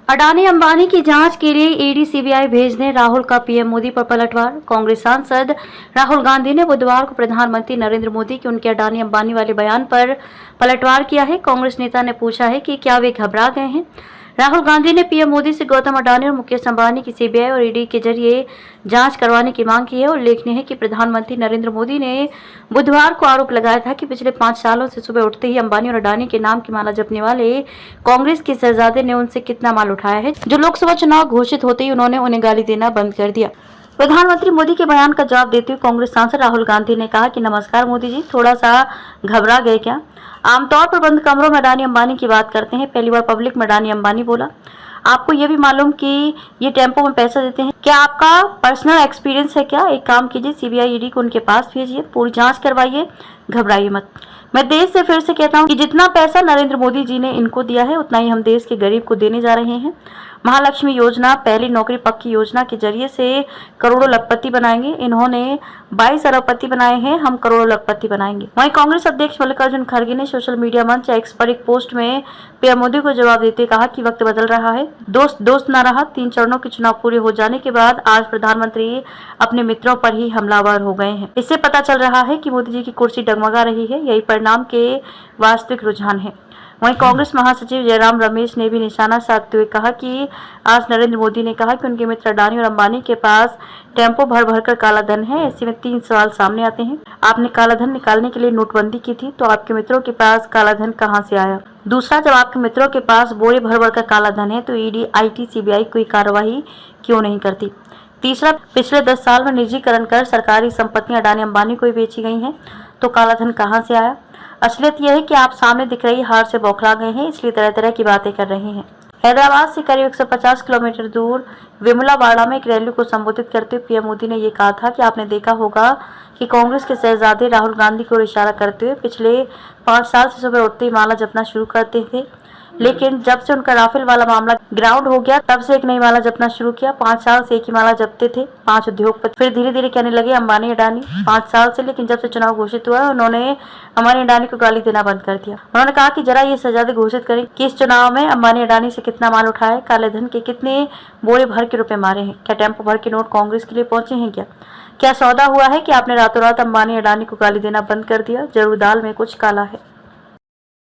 अडानी अंबानी की जांच के लिए ईडी सीबीआई भेजने राहुल का पीएम मोदी पर पलटवार। कांग्रेस सांसद राहुल गांधी ने बुधवार को प्रधानमंत्री नरेंद्र मोदी के उनके अडानी अंबानी वाले बयान पर पलटवार किया है। कांग्रेस नेता ने पूछा है कि क्या वे घबरा गए हैं। राहुल गांधी ने पीएम मोदी से गौतम अडानी और मुकेश अंबानी की सीबीआई और ईडी के जरिए जांच करवाने की मांग की है। उल्लेखनीय है कि प्रधानमंत्री नरेंद्र मोदी ने बुधवार को आरोप लगाया था कि पिछले 5 सालों से सुबह उठते ही अंबानी और अडानी के नाम की माला जपने वाले कांग्रेस के शहजादे ने उनसे कितना माल उठाया है, जो लोकसभा चुनाव घोषित होते ही उन्होंने उन्हें गाली देना बंद कर दिया। प्रधानमंत्री मोदी के बयान का जवाब देते हुए कांग्रेस सांसद राहुल गांधी ने कहा कि नमस्कार मोदी जी, थोड़ा सा घबरा गए क्या? आमतौर पर बंद कमरों में अडानी अंबानी की बात करते हैं, पहली बार पब्लिक में अडानी अंबानी बोला। आपको ये भी मालूम कि ये टेम्पो में पैसा देते हैं? क्या आपका पर्सनल एक्सपीरियंस है क्या? एक काम कीजिए, सीबीआई ईडी को उनके पास भेजिए, पूरी जांच करवाइए, घबराइए मत। मैं देश से फिर से कहता हूँ कि जितना पैसा नरेंद्र मोदी जी ने इनको दिया है उतना ही हम देश के गरीब को देने जा रहे हैं। महालक्ष्मी योजना, पहली नौकरी पक्की योजना के जरिए से करोड़ों लखपति बनाएंगे। इन्होंने 22 अरबपति बनाए हैं, हम करोड़ों लखपति बनाएंगे। वहीं कांग्रेस अध्यक्ष मल्लिकार्जुन खड़गे ने सोशल मीडिया मंच एक्स पर एक पोस्ट में पीएम मोदी को जवाब देते कहा कि वक्त बदल रहा है, दोस्त न रहा। 3 चरणों के चुनाव पूरे हो जाने के बाद आज प्रधानमंत्री अपने मित्रों पर ही हमलावर हो गए हैं। इससे पता चल रहा है कि मोदी जी की कुर्सी डगमगा रही है, यही परिणाम के वास्तविक रुझान है। वहीं कांग्रेस महासचिव जयराम रमेश ने भी निशाना साधते हुए कहा कि आज नरेंद्र मोदी ने कहा कि उनके मित्र अडानी और अंबानी के पास टेम्पो भर भर कर काला धन है। ऐसे में 3 सवाल सामने आते हैं। आपने काला धन निकालने के लिए नोटबंदी की थी, तो आपके मित्रों के पास काला धन कहां से आया? दूसरा, जब आपके मित्रों के पास बोरे भर भर कर काला धन है तो ईडी, आईटी, सीबीआई कोई कार्रवाई क्यों नहीं करती? तीसरा, पिछले 10 साल में निजीकरण कर सरकारी संपत्तियां अडानी अंबानी को ही बेची गई हैं, तो काला धन कहां से आया? असलियत यह है कि आप सामने दिख रही हार से बौखला गए हैं, इसलिए तरह तरह की बातें कर रहे हैं। हैदराबाद से करीब 150 किलोमीटर दूर वेमुलावाड़ा में एक रैली को संबोधित करते हुए पीएम मोदी ने ये कहा था कि आपने देखा होगा कि कांग्रेस के शहजादे राहुल गांधी को इशारा करते हुए पिछले 5 साल से सुबह उठते ही माला जपना शुरू करते थे, लेकिन जब से उनका राफेल वाला मामला ग्राउंड हो गया तब से एक नई माला जपना शुरू किया। 5 साल से एक ही माला जपते थे 5 उद्योगपति, फिर धीरे धीरे कहने लगे अंबानी अडानी। 5 साल से, लेकिन जब से चुनाव घोषित हुआ उन्होंने अंबानी अडानी को गाली देना बंद कर दिया। उन्होंने कहा कि जरा ये शहजादे घोषित करें कि इस चुनाव में अंबानी अडानी से कितना माल उठाया, काले धन के कितने बोरे भर के रुपए मारे हैं, क्या टेम्पो भर के नोट कांग्रेस के लिए पहुंचे हैं? क्या सौदा हुआ है कि आपने रातों रात अंबानी अडानी को गाली देना बंद कर दिया? जरूर दाल में कुछ काला है।